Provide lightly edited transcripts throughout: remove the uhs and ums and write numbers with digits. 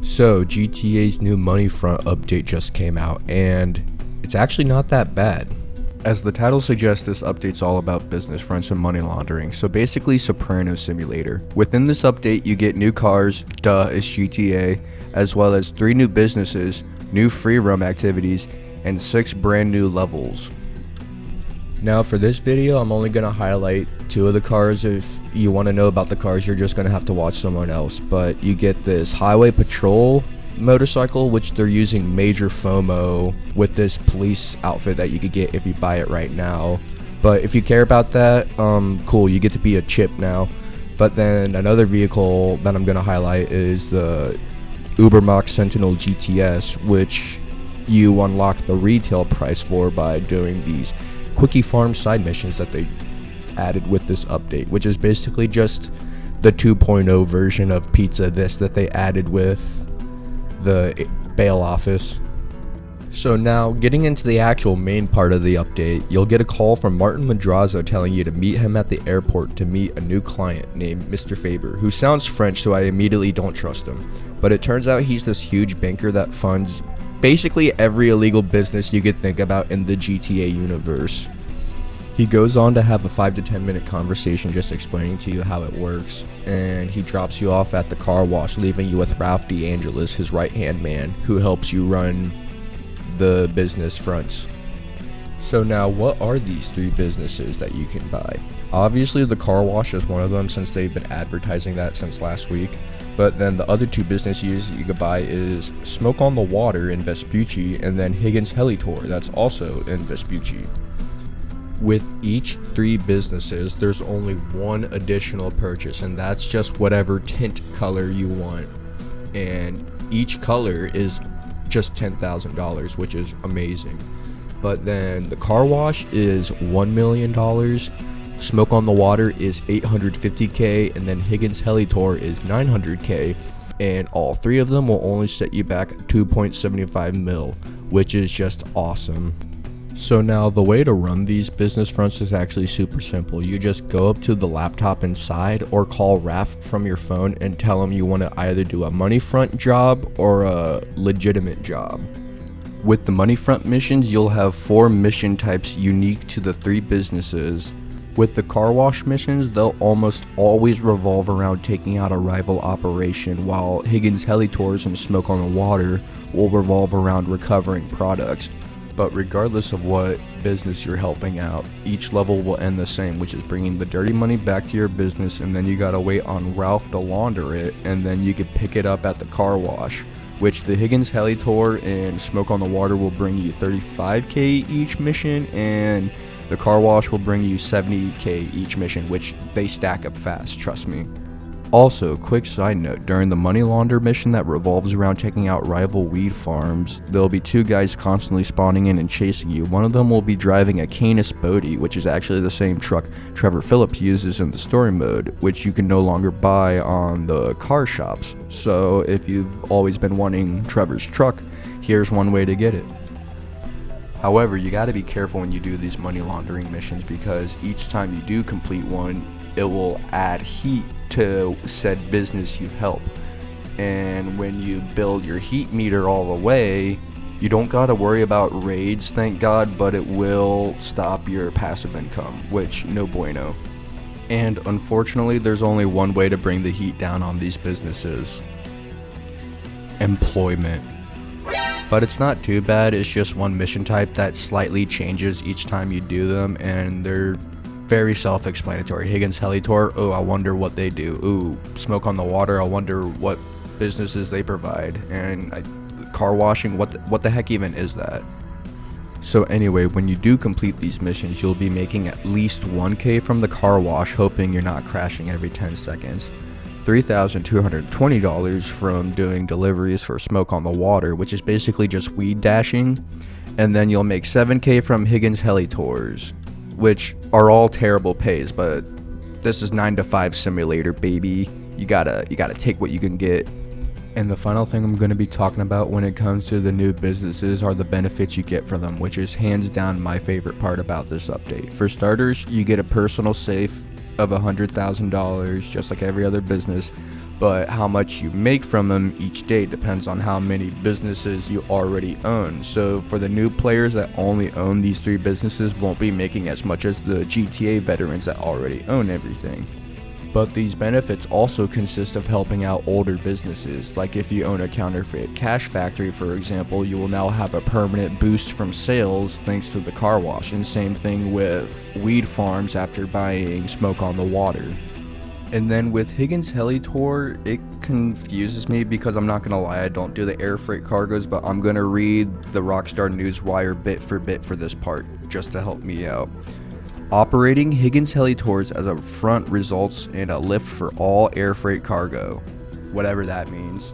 So GTA's new Moneyfront update just came out, and it's actually not that bad. As the title suggests, this update's all about business fronts and money laundering, so basically Soprano Simulator. Within this update, you get new cars, duh, it's GTA, as well as 3 new businesses, new free roam activities, and 6 brand new levels. Now for this video, I'm only going to highlight 2 of the cars. If you want to know about the cars, you're just going to have to watch someone else. But you get this Highway Patrol motorcycle, which they're using major FOMO with this police outfit that you could get if you buy it right now. But if you care about that, cool, you get to be a chip now. But then another vehicle that I'm going to highlight is the Ubermax Sentinel GTS, which you unlock the retail price for by doing these Quickie Farm side missions that they added with this update, which is basically just the 2.0 version of Pizza This that they added with the bail office. So now, getting into the actual main part of the update, you'll get a call from Martin Madrazo telling you to meet him at the airport to meet a new client named Mr. Faber, who sounds French, so I immediately don't trust him. But it turns out he's this huge banker that funds basically every illegal business you could think about in the GTA universe. He goes on to have a 5 to 10 minute conversation just explaining to you how it works, and he drops you off at the car wash, leaving you with Ralph DeAngelis, his right hand man, who helps you run the business fronts. So now, what are these 3 businesses that you can buy? Obviously the car wash is one of them, since they've been advertising that since last week. But then the other 2 businesses you could buy is Smoke on the Water in Vespucci, and then Higgins Heli Tour, that's also in Vespucci. With each 3 businesses, there's only 1 additional purchase, and that's just whatever tint color you want. And each color is just $10,000, which is amazing. But then the car wash is $1 million. Smoke on the Water is $850K, and then Higgins Heli Tour is $900K, and all 3 of them will only set you back $2.75 mil, which is just awesome. So now the way to run these business fronts is actually super simple. You just go up to the laptop inside or call Raph from your phone and tell him you want to either do a money front job or a legitimate job. With the money front missions, you'll have 4 mission types unique to the 3 businesses. With the car wash missions, they'll almost always revolve around taking out a rival operation, while Higgins Heli Tours and Smoke on the Water will revolve around recovering products. But regardless of what business you're helping out, each level will end the same, which is bringing the dirty money back to your business, and then you gotta wait on Ralph to launder it, and then you can pick it up at the car wash, which the Higgins Heli Tour and Smoke on the Water will bring you $35K each mission, and the car wash will bring you $70K each mission, which they stack up fast, trust me. Also, quick side note, during the money launder mission that revolves around taking out rival weed farms, there'll be 2 guys constantly spawning in and chasing you. One of them will be driving a Canis Bodie, which is actually the same truck Trevor Phillips uses in the story mode, which you can no longer buy on the car shops. So if you've always been wanting Trevors Truck, here's one way to get it. However, you gotta be careful when you do these money laundering missions, because each time you do complete one, it will add heat to said business you help. And when you build your heat meter all the way, you don't gotta worry about raids, thank God, but it will stop your passive income, which no bueno. And unfortunately, there's only one way to bring the heat down on these businesses: employment. But it's not too bad, it's just 1 mission type that slightly changes each time you do them, and they're very self-explanatory. Higgins Heli Tour, oh, I wonder what they do. Ooh, Smoke on the Water, I wonder what businesses they provide. And car washing, what the heck even is that? So anyway, when you do complete these missions, you'll be making at least 1K from the car wash, hoping you're not crashing every 10 seconds. $3,220 from doing deliveries for Smoke on the Water, which is basically just weed dashing. And then you'll make 7K from Higgins Heli Tours, which are all terrible pays, but this is 9 to 5 simulator, baby. You gotta take what you can get. And the final thing I'm going to be talking about when it comes to the new businesses are the benefits you get from them, which is hands down my favorite part about this update. For starters, you get a personal safe of $100,000, just like every other business. but how much you make from them each day depends on how many businesses you already own. So for the new players that only own these 3 businesses won't be making as much as the GTA veterans that already own everything. But these benefits also consist of helping out older businesses. Like if you own a counterfeit cash factory, for example, you will now have a permanent boost from sales thanks to the car wash. And same thing with weed farms after buying Smoke on the Water. And then with Higgins Heli Tour, it confuses me because I'm not gonna lie, I don't do the air freight cargoes, but I'm gonna read the Rockstar Newswire bit for this part, just to help me out. Operating Higgins Heli Tours as a front results in a lift for all air freight cargo, whatever that means.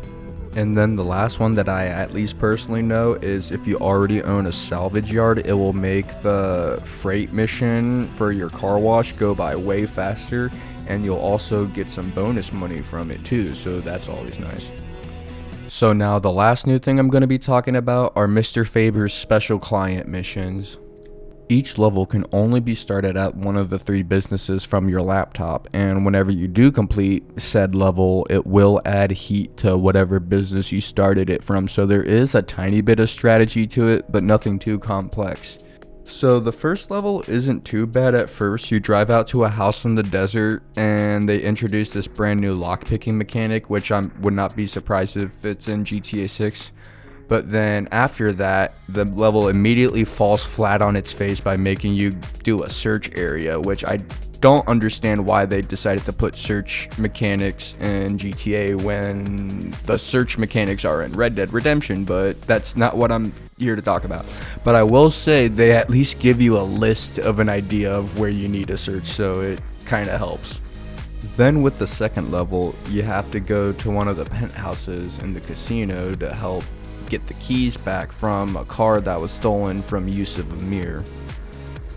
And then the last one that I at least personally know is if you already own a salvage yard, it will make the freight mission for your car wash go by way faster, and you'll also get some bonus money from it too, so that's always nice. So now the last new thing I'm going to be talking about are Mr. Fabers' special client missions. Each level can only be started at one of the 3 businesses from your laptop, and whenever you do complete said level, it will add heat to whatever business you started it from, so there is a tiny bit of strategy to it, but nothing too complex. So the first level isn't too bad at first. You drive out to a house in the desert, and they introduce this brand new lockpicking mechanic, which I would not be surprised if it's in GTA 6. But then after that, the level immediately falls flat on its face by making you do a search area, which I don't understand why they decided to put search mechanics in GTA when the search mechanics are in Red Dead Redemption, but that's not what I'm here to talk about. But I will say they at least give you a list of an idea of where you need to search, so it kind of helps. Then with the second level, you have to go to one of the penthouses in the casino to help get the keys back from a car that was stolen from Yusuf Amir.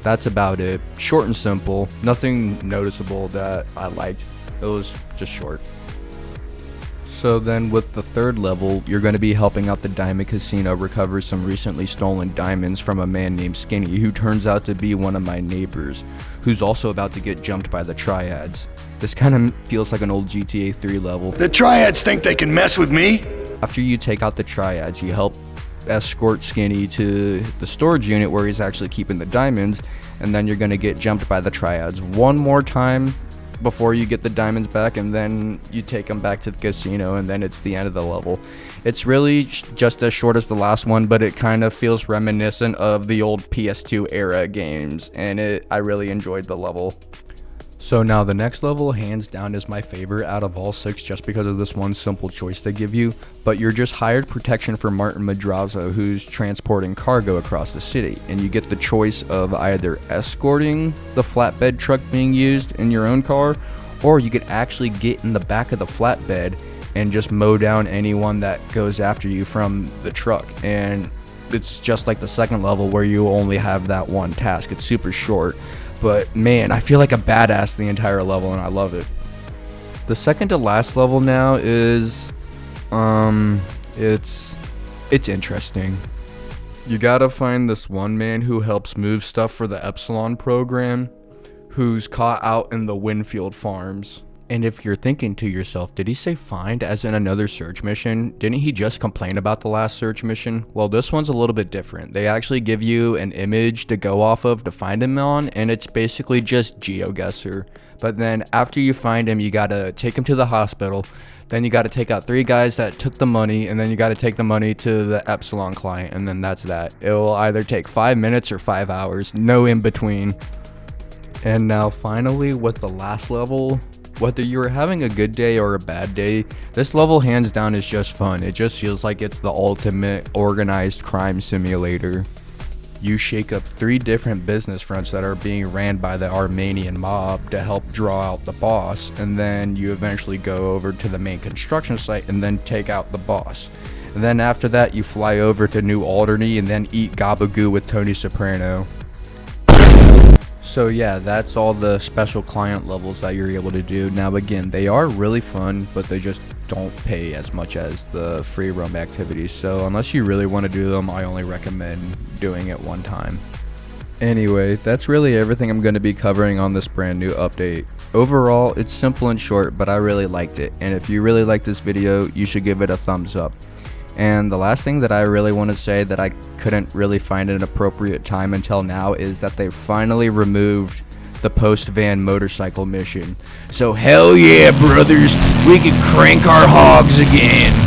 That's about it. Short and simple. Nothing noticeable that I liked. It was just short. So then with the third level, you're going to be helping out the Diamond Casino recover some recently stolen diamonds from a man named Skinny, who turns out to be one of my neighbors, who's also about to get jumped by the Triads. This kind of feels like an old GTA 3 level. The Triads think they can mess with me? After you take out the Triads, you help escort Skinny to the storage unit where he's actually keeping the diamonds, and then you're going to get jumped by the Triads one more time before you get the diamonds back, and then you take them back to the casino, and then it's the end of the level. It's really just as short as the last one, but it kind of feels reminiscent of the old PS2 era games, and I really enjoyed the level. So now the next level, hands down, is my favorite out of all 6 just because of this one simple choice they give you. But you're just hired protection for Martin Madrazo, who's transporting cargo across the city. And you get the choice of either escorting the flatbed truck being used in your own car, or you could actually get in the back of the flatbed and just mow down anyone that goes after you from the truck. And it's just like the second level where you only have that one task. It's super short. But man, I feel like a badass the entire level, and I love it. The second to last level now is, it's interesting. You gotta find this one man who helps move stuff for the Epsilon program, who's caught out in the Winfield farms. And if you're thinking to yourself, did he say find as in another search mission? Didn't he just complain about the last search mission? Well, this one's a little bit different. They actually give you an image to go off of to find him on, and it's basically just Geogesser. But then after you find him, you gotta take him to the hospital. Then you gotta take out 3 guys that took the money, and then you gotta take the money to the Epsilon client, and then that's that. It will either take 5 minutes or 5 hours, no in between. And now finally with the last level, whether you're having a good day or a bad day, this level hands down is just fun. It just feels like it's the ultimate organized crime simulator. You shake up 3 different business fronts that are being ran by the Armenian mob to help draw out the boss, and then you eventually go over to the main construction site and then take out the boss. And then after that, you fly over to New Alderney and then eat gabagoo with Tony Soprano. So yeah, that's all the special client levels that you're able to do. Now again, they are really fun, but they just don't pay as much as the free roam activities. So unless you really want to do them, I only recommend doing it one time. Anyway, that's really everything I'm going to be covering on this brand new update. Overall, it's simple and short, but I really liked it, and if you really like this video, you should give it a thumbs up. And the last thing that I really want to say that I couldn't really find an appropriate time until now is that they finally removed the post-van motorcycle mission. So hell yeah, brothers, we can crank our hogs again.